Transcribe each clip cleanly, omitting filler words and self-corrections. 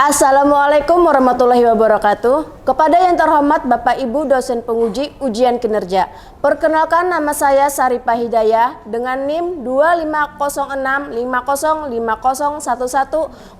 Assalamualaikum warahmatullahi wabarakatuh. Kepada yang terhormat Bapak Ibu dosen penguji ujian kinerja. Perkenalkan, nama saya Saripah Hidayah dengan NIM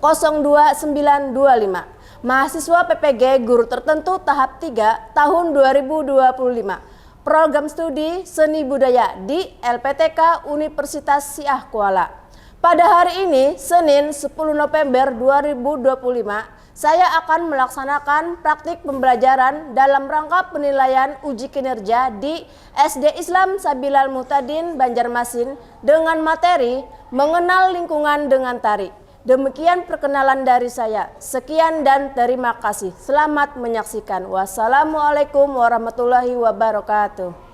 25065011029925. Mahasiswa PPG Guru Tertentu tahap 3 tahun 2025. Program studi Seni Budaya di LPTK Universitas Syiah Kuala. Pada hari ini, Senin 10 November 2025, saya akan melaksanakan praktik pembelajaran dalam rangka penilaian uji kinerja di SD Islam Sabilal Muhtadin Banjarmasin dengan materi mengenal lingkungan dengan tari. Demikian perkenalan dari saya. Sekian dan terima kasih. Selamat menyaksikan. Wassalamualaikum warahmatullahi wabarakatuh.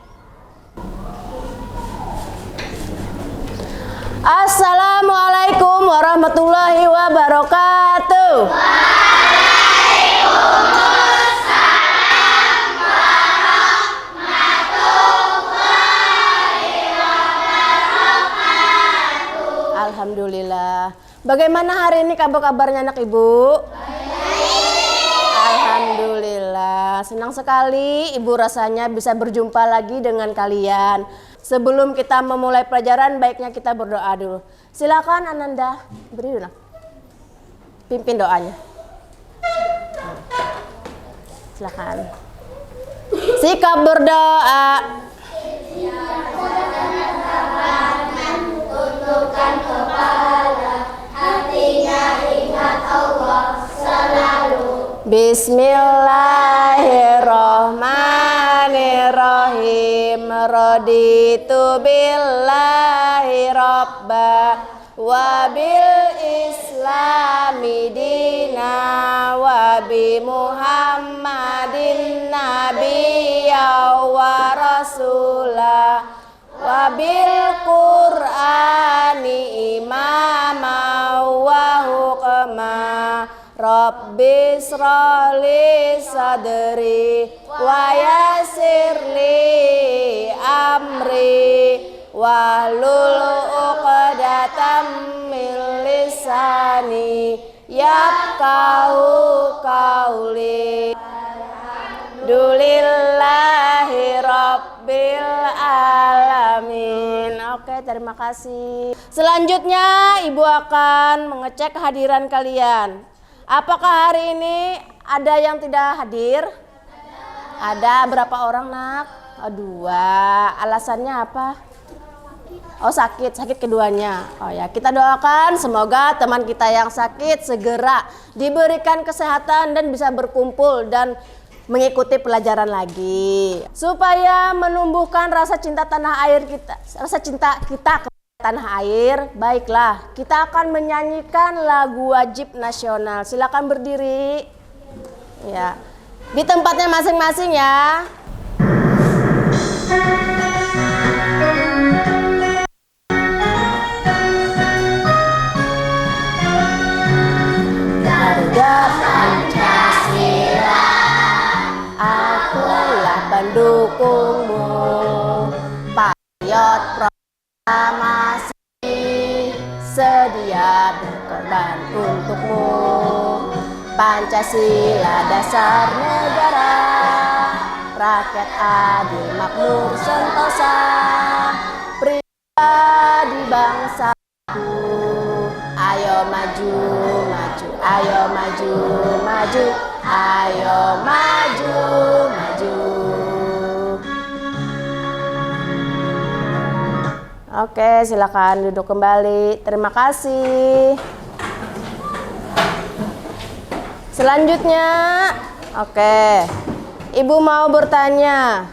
Assalamualaikum warahmatullahi wabarakatuh. Waalaikumsalam warahmatullahi wabarakatuh. Alhamdulillah. Bagaimana hari ini kabar-kabarnya anak ibu? Alhamdulillah. Senang sekali ibu rasanya bisa berjumpa lagi dengan kalian. Sebelum kita memulai pelajaran, baiknya kita berdoa dulu. Silakan Ananda, beri dulu. Pimpin doanya. Silakan. Sikap berdoa. Tundukkan kepala, hatinya ingat Allah selalu. Bismillahirrahmanirrahim. Raditu billahi robba wa bil islami dina wa bi muhammadin nabiyya wa rasulah wa bil qur'ani imama wa hukma. Rabbi shrali sadri wa yassirli amri wahlul uqdatam min lisani yafqahu qawli. Alhamdulillahi rabbil alamin. Oke, terima kasih. Selanjutnya Ibu akan mengecek kehadiran kalian. Apakah hari ini ada yang tidak hadir? Ada. Berapa orang, Nak? Dua. Alasannya apa? Oh, sakit keduanya. Oh ya, kita doakan semoga teman kita yang sakit segera diberikan kesehatan dan bisa berkumpul dan mengikuti pelajaran lagi. Supaya menumbuhkan rasa cinta tanah air kita, rasa cinta kita ke tanah air. Baiklah, kita akan menyanyikan lagu wajib nasional. Silakan berdiri. Ya. Di tempatnya masing-masing ya. Harga Pancasila, akulah pendukungmu. Patriot proklamasi, sedia berkorban untukmu. Pancasila dasar negara, rakyat adil makmur sentosa, pribadi bangsaku. Ayo maju, maju, ayo maju, maju, ayo maju, maju. Oke, silakan duduk kembali. Terima kasih. Selanjutnya, oke. Ibu mau bertanya.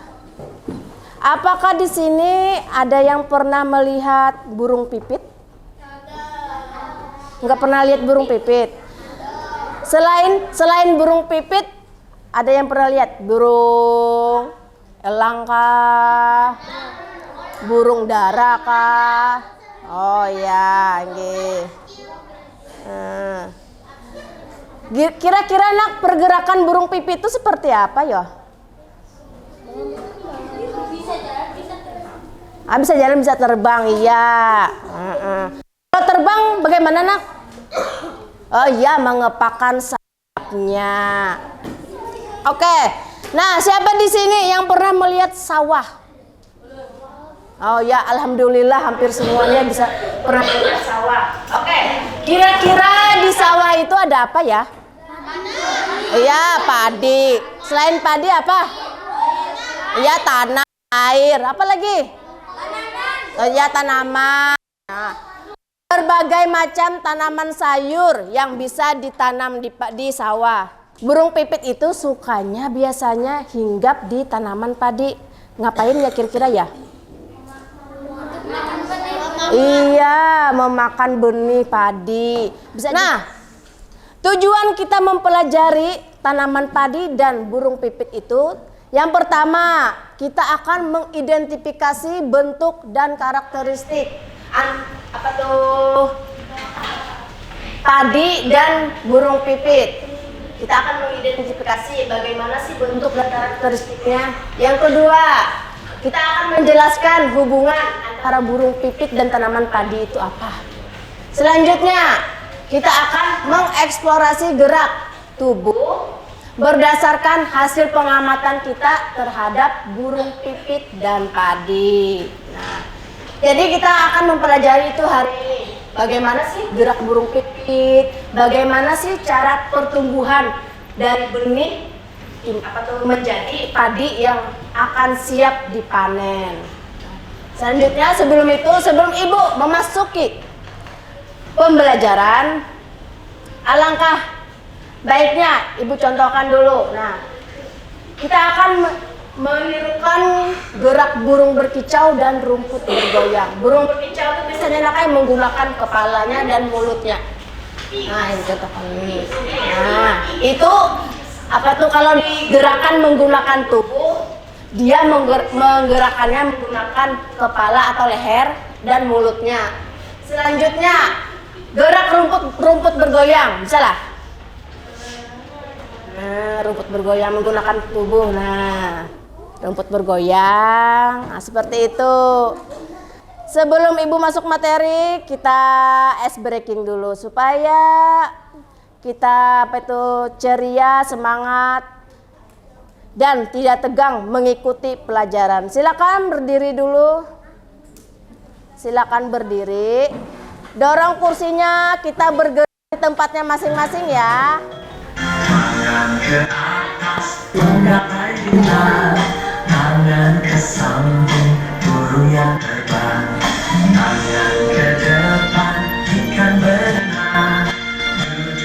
Apakah di sini ada yang pernah melihat burung pipit? Enggak pernah lihat burung pipit. Selain burung pipit, ada yang pernah lihat burung elang kah? Burung dara kah? Oh ya, nggih. Kira-kira Nak, pergerakan burung pipit itu seperti apa ya? Bisa jalan, bisa terbang, iya. Kalau terbang bagaimana, Nak? Oh iya, mengepakkan sayap. geraknya. Oke. Nah, siapa di sini yang pernah melihat sawah? Oh ya, alhamdulillah hampir semuanya bisa pernah melihat sawah. Oke. Kira-kira di sawah itu ada apa ya? Iya, padi. Selain padi apa? Iya, tanah, air. Apa lagi? Oh ya, tanaman. Nah, berbagai macam tanaman sayur yang bisa ditanam di sawah. Burung pipit itu sukanya biasanya hinggap di tanaman padi. Ngapain ya kira-kira ya? Iya, memakan benih padi. Bisa. Nah, tujuan kita mempelajari tanaman padi dan burung pipit itu, yang pertama kita akan mengidentifikasi bentuk dan karakteristik apa tuh padi dan burung pipit. Kita akan mengidentifikasi bagaimana sih bentuk dan karakteristiknya. Yang kedua, kita akan menjelaskan hubungan antara burung pipit dan tanaman padi itu apa. Selanjutnya, kita akan mengeksplorasi gerak tubuh berdasarkan hasil pengamatan kita terhadap burung pipit dan padi. Nah, jadi kita akan mempelajari itu hari ini. Bagaimana sih gerak burung pipit? Bagaimana sih cara pertumbuhan dari benih menjadi padi yang akan siap dipanen. Selanjutnya, sebelum Ibu memasuki pembelajaran, alangkah baiknya Ibu contohkan dulu. Nah, kita akan menirukan gerak burung berkicau dan rumput bergoyang. Burung berkicau itu biasanya anaknya menggunakan kepalanya dan mulutnya. Nah, ini contohkan ini. Nah, itu apa tuh kalau digerakkan menggunakan tubuh, dia menggerakkannya menggunakan kepala atau leher dan mulutnya. Selanjutnya, gerak rumput bergoyang, bisa lah. Nah, rumput bergoyang menggunakan tubuh. Nah, rumput bergoyang. Nah, seperti itu. Sebelum Ibu masuk materi, kita ice breaking dulu supaya kita ceria, semangat dan tidak tegang mengikuti pelajaran. Silakan berdiri dulu. Silakan berdiri. Dorong kursinya, kita bergerak di tempatnya masing-masing ya. Tangan ke atas, menggapai bintang. Tangan ke samping, burung yang terbang. Tangan ke depan, ikan berenang.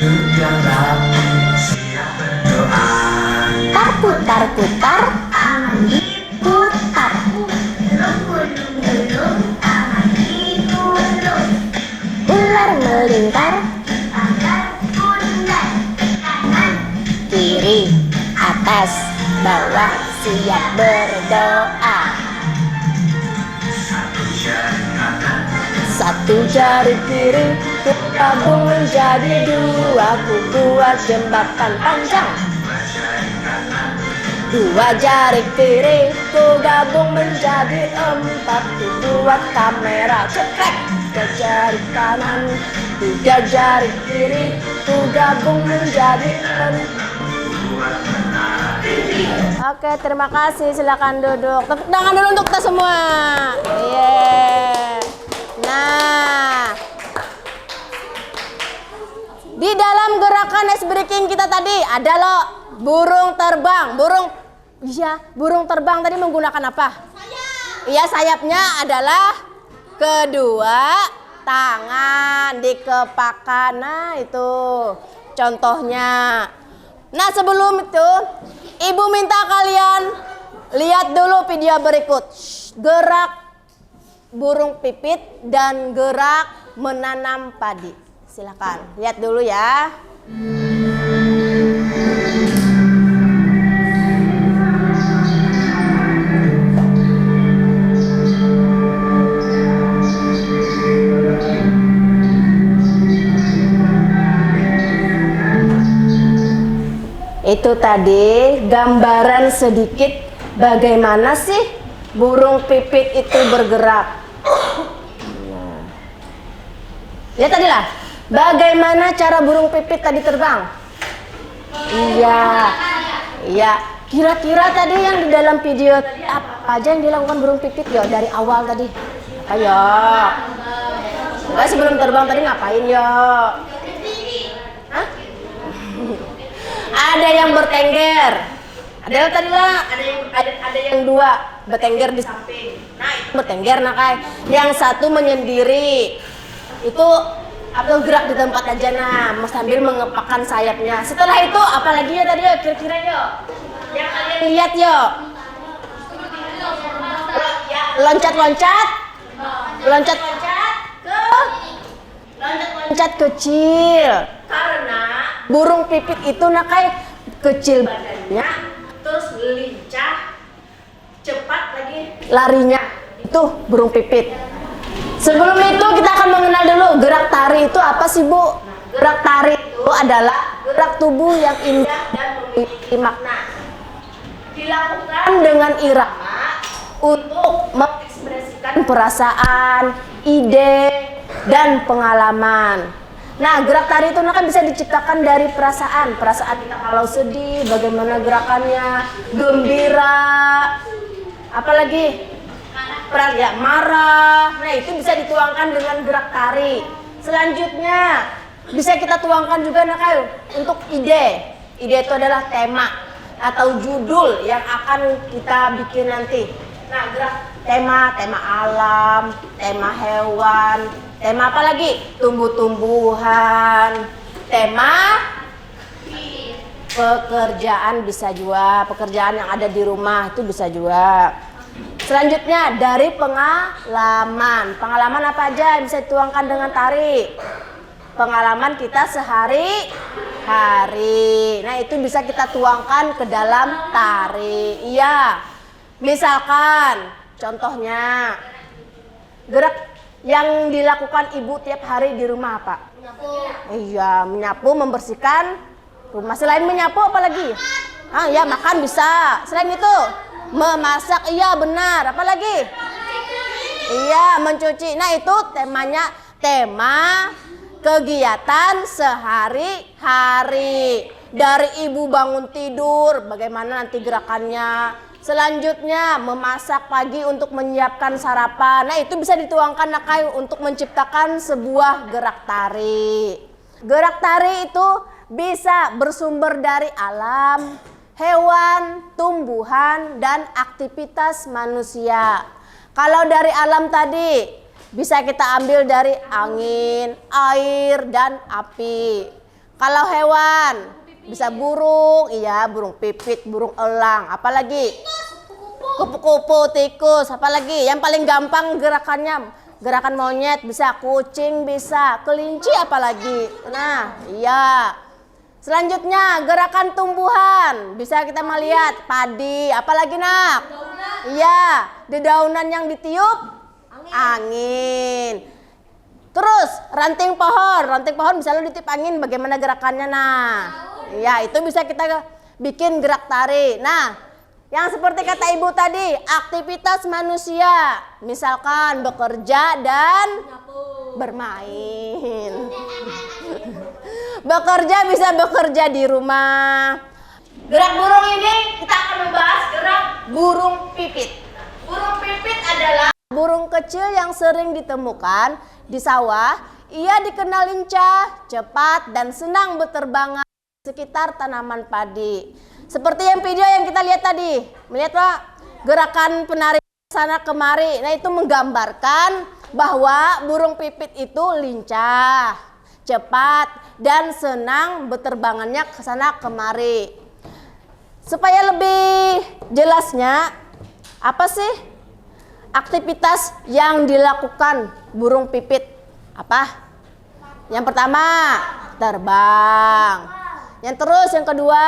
Duduk yang rapi, siap berdoa. Putar-putar, tangan diputar. Gulung-gulung, tangan digulung. Ular melingkar, Tangan bundar, kanan kiri, atas, bawah, siap berdoa. satu jari kanan. Satu jari kiri, gabung menjadi dua, ku buat jembatan panjang. Dua jari kiri, ku gabung menjadi empat, ku buat kamera cekrek. Tiga jari kanan, tiga jari kiri, ku gabung menjadi empat. Oke, terima kasih. Silakan duduk. Tepuk tangan dulu untuk kita semua. Yeah. Nah, di dalam gerakan ice breaking kita tadi ada loh burung terbang. Burung terbang tadi menggunakan apa? Iya, sayapnya adalah kedua tangan dikepakan. Nah, itu contohnya. Nah, sebelum itu Ibu minta kalian lihat dulu video berikut. Gerak burung pipit dan gerak menanam padi. Silakan lihat dulu ya. Itu tadi gambaran sedikit bagaimana sih burung pipit itu bergerak. Nah. Ya tadi lah, bagaimana cara burung pipit tadi terbang? Iya. Iya. Kira-kira tadi yang di dalam video tadi apa aja yang dilakukan burung pipit yo dari awal tadi? Ayo. Enggak, sebelum terbang tadi ngapain yo? Hah? Ada yang bertengger. Ada tadi lah, ada yang dua bertengger di samping. Nah, itu bertengger nah kayak. Yang satu menyendiri. Itu atau gerak di tempat aja nah, sambil mengepakkan sayapnya. Setelah itu apalagi ya tadi yo kira-kira yo? Yang kalian lihat yo. Loncat-loncat. Loncat-loncat ke loncat kecil. Karena burung pipit itu nah kayak kecil badannya, terus lincah, cepat lagi larinya. Itu burung pipit. Sebelum itu kita akan mengenal dulu gerak tari itu apa sih Bu? Gerak tari itu adalah gerak tubuh yang indah dan memiliki makna. Dilakukan dengan irama untuk mengekspresikan perasaan, ide, dan pengalaman. Nah, gerak tari itu kan bisa diciptakan dari perasaan kita kalau sedih, bagaimana gerakannya, gembira, apalagi ya marah. Nah, itu bisa dituangkan dengan gerak tari. Selanjutnya bisa kita tuangkan juga untuk ide. Ide itu adalah tema atau judul yang akan kita bikin nanti. Nah, gerak tema alam, tema hewan, tema apa lagi? Tumbuh-tumbuhan, tema pekerjaan bisa juga, pekerjaan yang ada di rumah itu bisa juga. Selanjutnya dari pengalaman. Pengalaman apa aja yang bisa dituangkan dengan tari? Pengalaman kita sehari-hari. Nah, itu bisa kita tuangkan ke dalam tari. Iya. Misalkan contohnya gerak yang dilakukan ibu tiap hari di rumah apa? Menyapu. Iya, menyapu, membersihkan rumah. Selain menyapu apa lagi? Ya makan bisa. Selain itu memasak, iya benar. Apa lagi? Iya, mencuci. Nah, itu temanya tema kegiatan sehari-hari. Dari ibu bangun tidur, bagaimana nanti gerakannya. Selanjutnya memasak pagi untuk menyiapkan sarapan. Nah, itu bisa dituangkan untuk menciptakan sebuah gerak tari. Gerak tari itu bisa bersumber dari alam, hewan, tumbuhan, dan aktivitas manusia. Kalau dari alam tadi bisa kita ambil dari angin, air, dan api. Kalau hewan bisa burung, iya burung pipit, burung elang, apalagi kupu-kupu, tikus, apalagi yang paling gampang gerakannya, gerakan monyet bisa, kucing bisa, kelinci apalagi. Nah, iya. Selanjutnya gerakan tumbuhan, bisa kita melihat padi, apalagi nak? Iya, dedaunan yang ditiup angin. Terus ranting pohon misalnya ditiup angin, bagaimana gerakannya nah? Ya, itu bisa kita bikin gerak tari. Nah, yang seperti kata ibu tadi, aktivitas manusia, misalkan bekerja dan bermain. Bekerja bisa bekerja di rumah. Gerak burung ini kita akan membahas gerak burung pipit. Burung pipit adalah burung kecil yang sering ditemukan di sawah. Ia dikenal lincah, cepat, dan senang berterbangan sekitar tanaman padi. Seperti yang video yang kita lihat tadi, melihat Pak, gerakan penari sana kemari. Nah, itu menggambarkan bahwa burung pipit itu lincah, cepat, dan senang berterbangannya ke sana kemari. Supaya lebih jelasnya, apa sih aktivitas yang dilakukan burung pipit? Apa? Yang pertama, terbang. Yang kedua,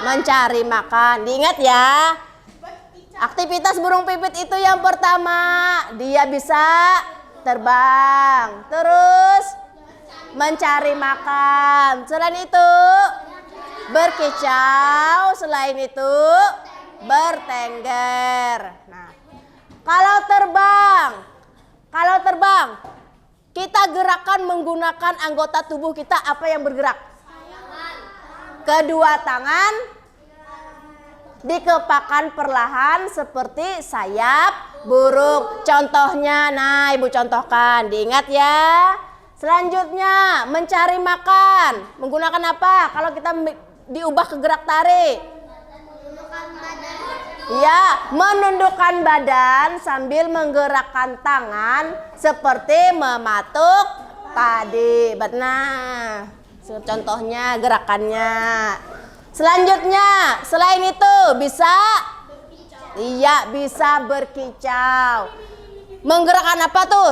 mencari makan. Diingat ya, aktivitas burung pipit itu yang pertama, dia bisa terbang. Terus mencari makan. Selain itu, berkicau. Selain itu, bertengger. Nah, kalau terbang, kita gerakan menggunakan anggota tubuh kita apa yang bergerak? Kedua tangan dikepakkan perlahan seperti sayap burung. Contohnya, nah ibu contohkan, diingat ya. Selanjutnya mencari makan. Menggunakan apa? Kalau kita diubah ke gerak tarik. Ya, menundukkan badan sambil menggerakkan tangan seperti mematuk padi. Benar. Contohnya gerakannya. Selanjutnya, selain itu bisa iya, bisa berkicau. Menggerakkan apa tuh?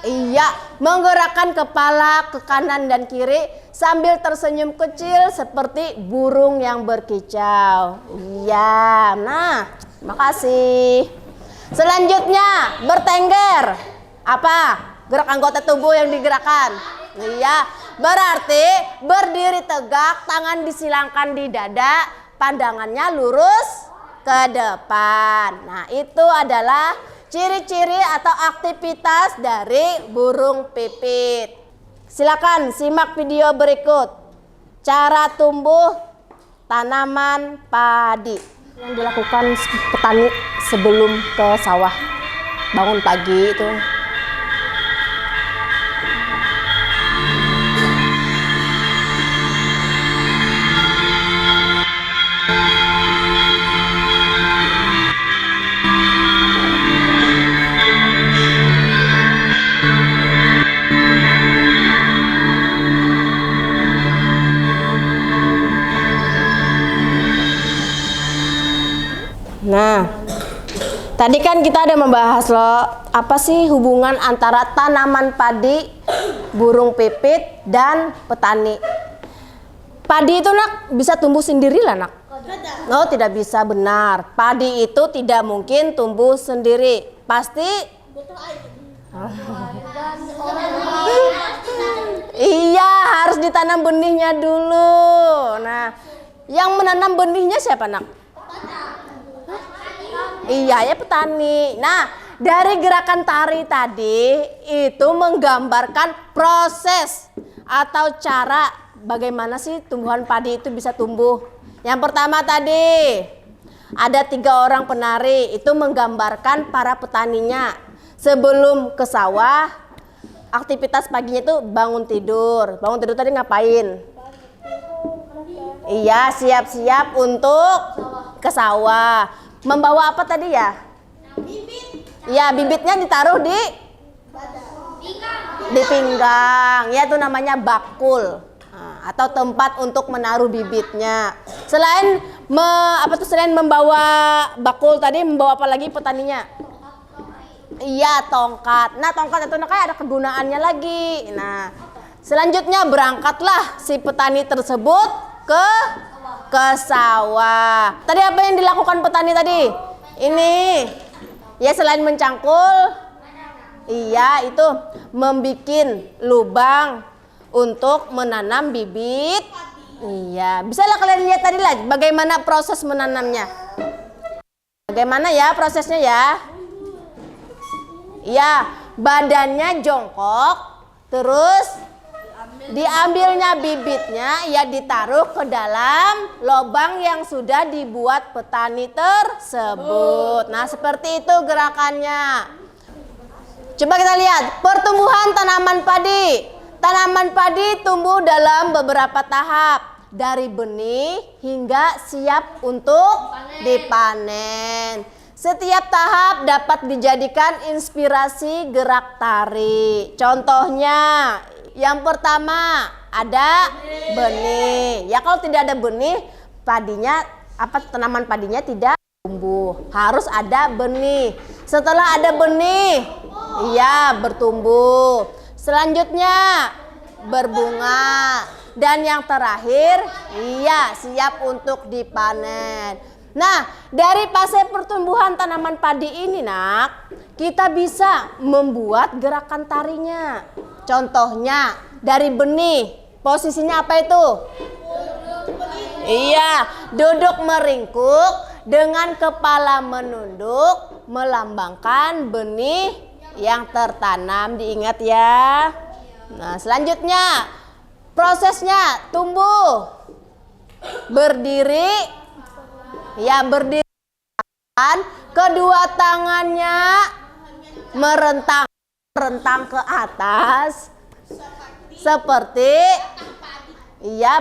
Iya, menggerakkan kepala ke kanan dan kiri sambil tersenyum kecil seperti burung yang berkicau. Iya, nah, makasih. Selanjutnya, bertengger. Apa? Gerak anggota tubuh yang digerakkan. Iya, berarti berdiri tegak, tangan disilangkan di dada, pandangannya lurus ke depan. Nah, itu adalah ciri-ciri atau aktivitas dari burung pipit. Silakan simak video berikut. Cara tumbuh tanaman padi yang dilakukan petani sebelum ke sawah. Bangun pagi itu. Nah, tadi kan kita ada membahas loh, apa sih hubungan antara tanaman padi, burung pipit, dan petani. Padi itu nak bisa tumbuh sendiri lah nak? Oh tidak bisa, benar. Padi itu tidak mungkin tumbuh sendiri. Pasti iya, harus ditanam benihnya dulu. Nah, yang menanam benihnya siapa nak? Iya ya, petani. Nah, dari gerakan tari tadi itu menggambarkan proses atau cara bagaimana sih tumbuhan padi itu bisa tumbuh. Yang pertama tadi ada 3 orang penari, itu menggambarkan para petaninya sebelum ke sawah. Aktivitas paginya itu bangun tidur. Bangun tidur tadi ngapain? Iya, siap-siap untuk ke sawah. Membawa apa tadi ya? Bibit. Ya, bibitnya ditaruh di pinggang. Ya, itu namanya bakul. Nah, atau tempat untuk menaruh bibitnya. Selain selain membawa bakul tadi, membawa apa lagi petaninya? Iya, tongkat. Nah, tongkat itu kayak ada kegunaannya lagi. Nah, selanjutnya berangkatlah si petani tersebut ke sawah. Tadi apa yang dilakukan petani tadi? Ini ya, selain mencangkul, iya itu membikin lubang untuk menanam bibit. Iya, bisalah kalian lihat tadi lah bagaimana proses menanamnya. Bagaimana ya prosesnya ya? Iya, badannya jongkok, terus diambilnya bibitnya, ya ditaruh ke dalam lubang yang sudah dibuat petani tersebut. Nah, seperti itu gerakannya. Coba kita lihat pertumbuhan tanaman padi. Tanaman padi tumbuh dalam beberapa tahap, dari benih hingga siap untuk dipanen. Setiap tahap dapat dijadikan inspirasi gerak tari. Contohnya, yang pertama ada benih. Ya, kalau tidak ada benih, tanaman padinya tidak tumbuh. Harus ada benih. Setelah ada benih, iya bertumbuh. Selanjutnya berbunga. Dan yang terakhir, iya siap untuk dipanen. Nah, dari fase pertumbuhan tanaman padi ini nak, kita bisa membuat gerakan tarinya. Contohnya dari benih, posisinya apa itu? Iya, duduk meringkuk dengan kepala menunduk, melambangkan benih yang tertanam. Diingat ya. Nah, selanjutnya proses prosesnya tumbuh, berdiri, ya berdiri, kedua tangannya merentang ke atas, seperti, iya,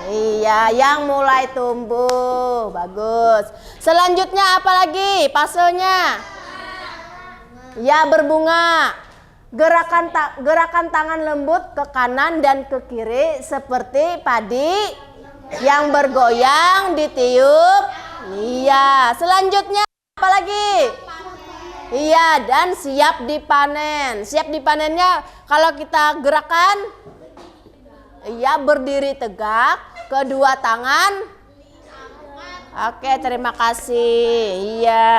iya, yang mulai tumbuh, bagus. Selanjutnya apa lagi? Fasenya, ya berbunga. Gerakan tangan lembut ke kanan dan ke kiri seperti padi yang bergoyang ditiup. Iya. Selanjutnya apa lagi? Iya, dan siap dipanen. Siap dipanennya kalau kita gerakan, iya, berdiri tegak, kedua tangan. Oke, terima kasih. Iya.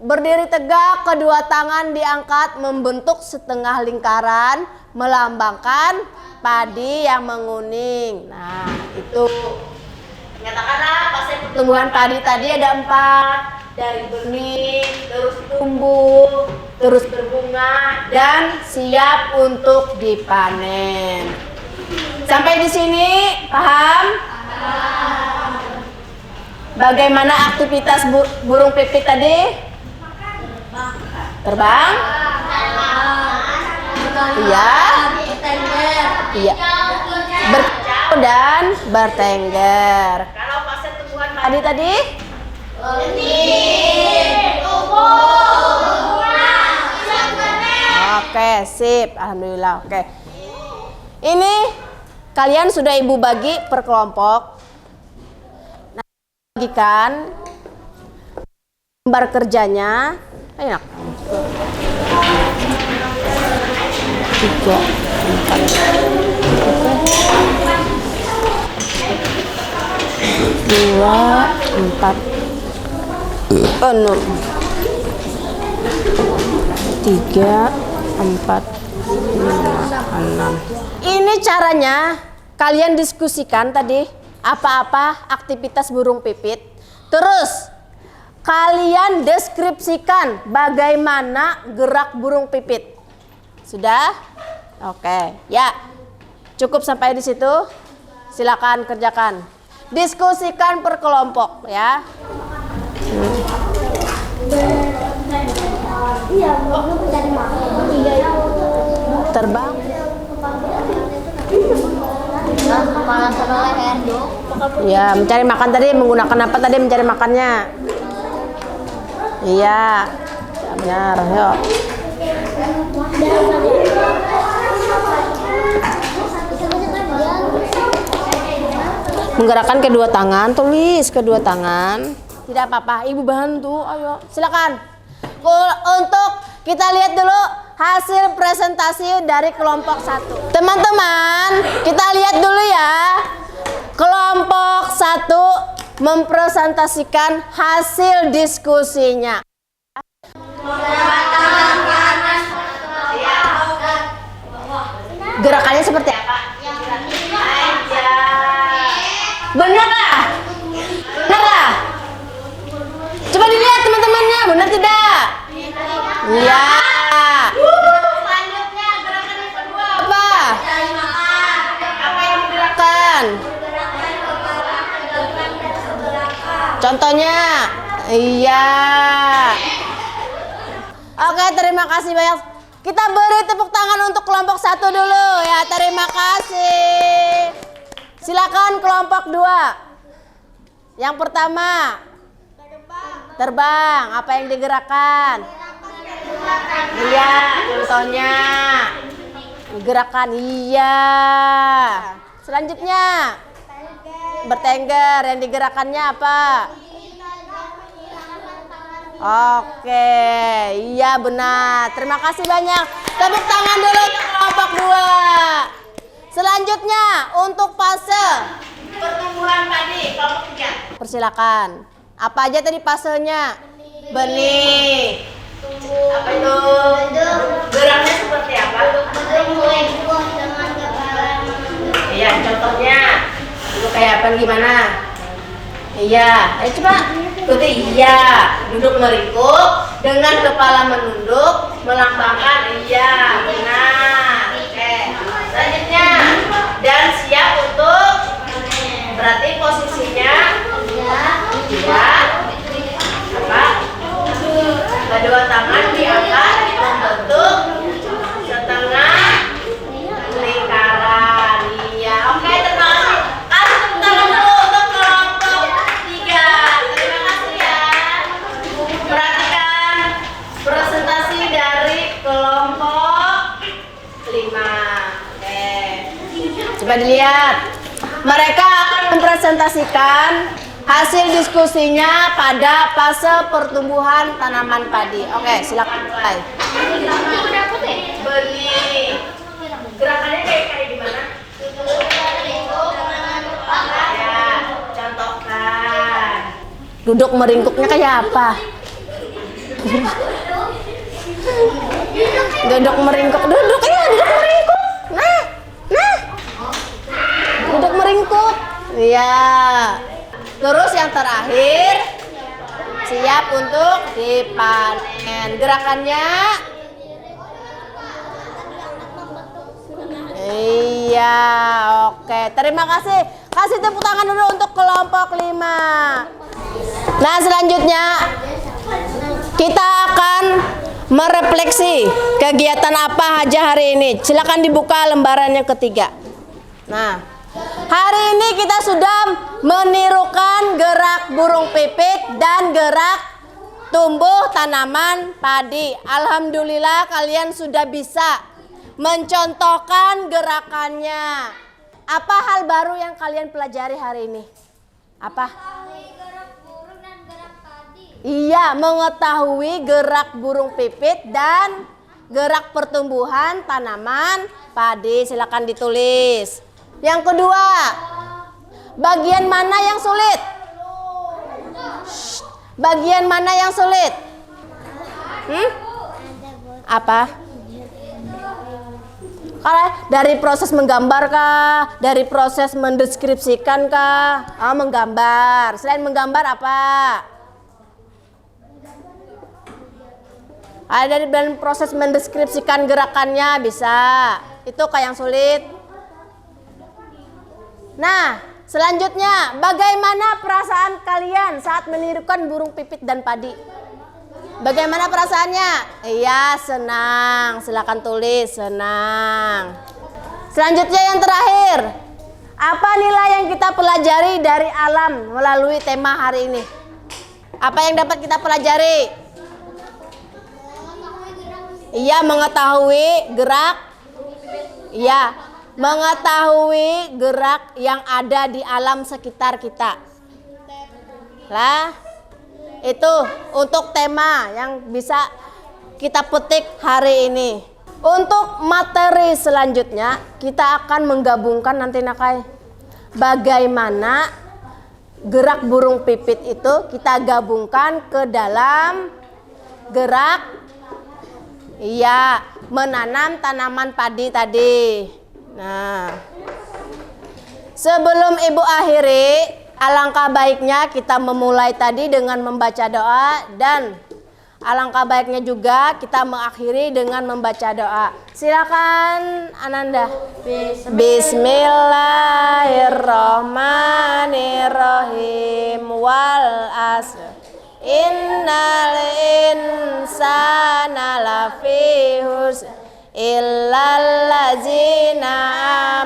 Berdiri tegak, kedua tangan diangkat membentuk setengah lingkaran melambangkan padi yang menguning. Nah, itu. Katakanlah fase pertumbuhan padi tadi ada 4, dari benih, terus tumbuh, terus berbunga, dan siap untuk dipanen. Sampai di sini paham? Bagaimana aktivitas burung pipit tadi? Terbang? Iya. Iya. Berkicau dan bertengger. Kalau fase tumbuhan padi tadi? Oke, sip. Alhamdulillah. Oke. Ini kalian sudah ibu bagi per kelompok. Nah, bagikan gambar kerjanya. Enak. 3, 4, 6, 3, 4, 5, 6. Ini caranya kalian diskusikan tadi apa-apa aktivitas burung pipit. Terus kalian deskripsikan bagaimana gerak burung pipit. Sudah? Oke, ya. Cukup sampai di situ. Silakan kerjakan. Diskusikan per kelompok ya. Terbang. Ya, mencari makan tadi menggunakan apa tadi mencari makannya? Iya, benar. Yuk. Menggerakkan kedua tangan, tulis kedua tangan. Tidak apa-apa, ibu bantu. Ayo, silakan. Untuk kita lihat dulu hasil presentasi dari kelompok 1. Teman-teman, kita lihat dulu ya. Kelompok 1 mempresentasikan hasil diskusinya. Gerakannya seperti apa? Benar lah? Benar lah? Coba dilihat teman-temannya, benar tidak? Iya. Selanjutnya gerakan yang kedua apa? Apa yang digerakkan? Contohnya? Iya. Oke, terima kasih banyak. Kita beri tepuk tangan untuk kelompok 1 dulu ya. Terima kasih. Silakan kelompok 2. Yang pertama, terbang. Apa yang digerakkan? Iya, contohnya gerakan. Iya. Selanjutnya, bertengger. Yang digerakkannya apa? Oke, iya benar. Terima kasih banyak. Tepuk tangan dulu untuk kelompok 2. Selanjutnya untuk fase pertumbuhan padi kelompok 3. Persilakan. Apa aja tadi fasenya? Benih. Apa itu? Geraknya seperti apa? Iya, contohnya. Itu kayak apa gimana? Iya, ayo coba. Ikuti. Iya, duduk meringkuk dengan kepala menunduk, melambangkan. Iya, benar. Oke. Coba dilihat. Mereka akan mempresentasikan hasil diskusinya pada fase pertumbuhan tanaman padi. Oke, silakan mulai. Beli. Gerakannya kayak gimana? Ya, contohkan. Duduk meringkuknya kayak apa? Duduk meringkuk, duduk meringkuk. Nah. Duduk meringkuk. Iya. Terus yang terakhir, siap untuk dipanen. Gerakannya. Iya, oke. Terima kasih. Kasih tepuk tangan dulu untuk kelompok 5. Nah, selanjutnya kita akan merefleksi kegiatan apa aja hari ini. Silakan dibuka lembaran yang ketiga. Nah, hari ini kita sudah menirukan gerak burung pipit dan gerak tumbuh tanaman padi. Alhamdulillah kalian sudah bisa mencontohkan gerakannya. Apa hal baru yang kalian pelajari hari ini? Apa? Iya, mengetahui gerak burung pipit dan gerak pertumbuhan tanaman padi. Silakan ditulis. Yang kedua, bagian mana yang sulit? Bagian mana yang sulit? Apa? Kalau dari proses menggambar kah? Dari proses mendeskripsikan kah? Oh, menggambar. Selain menggambar apa? Ada dari proses mendeskripsikan gerakannya bisa. Itu kayak yang sulit. Nah, selanjutnya bagaimana perasaan kalian saat menirukan burung pipit dan padi? Bagaimana perasaannya? Iya, senang. Silakan tulis, senang. Selanjutnya yang terakhir. Apa nilai yang kita pelajari dari alam melalui tema hari ini? Apa yang dapat kita pelajari? Iya, mengetahui gerak. Iya, mengetahui gerak yang ada di alam sekitar kita. Lah, itu untuk tema yang bisa kita petik hari ini. Untuk materi selanjutnya kita akan menggabungkan nanti Nakai. Bagaimana gerak burung pipit itu kita gabungkan ke dalam gerak menanam tanaman padi tadi. Nah, sebelum Ibu akhiri, alangkah baiknya kita memulai tadi dengan membaca doa dan alangkah baiknya juga kita mengakhiri dengan membaca doa. Silakan Ananda. Bismillahirrahmanirrahim wal asr. Innal insana lafi khusr illal ladzina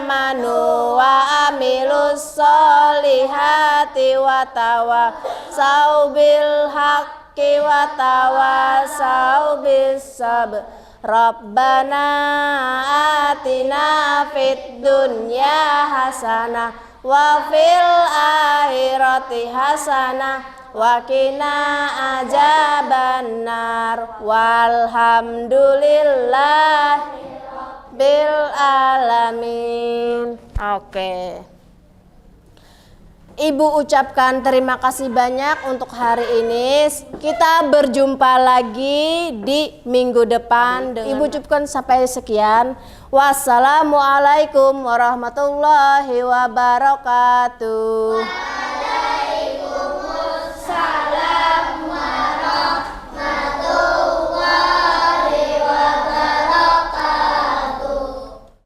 amanu wa amilus solihati wa tawasau bil haqqi wa tawasau bis sabr. Rabbana atina fid dunya hasanah wa fil akhirati hasanah wa qina azabannar walhamdulillah bil alamin. Oke. Ibu ucapkan terima kasih banyak untuk hari ini. Kita berjumpa lagi di minggu depan. Ibu ucapkan sampai sekian. Wassalamualaikum warahmatullahi wabarakatuh.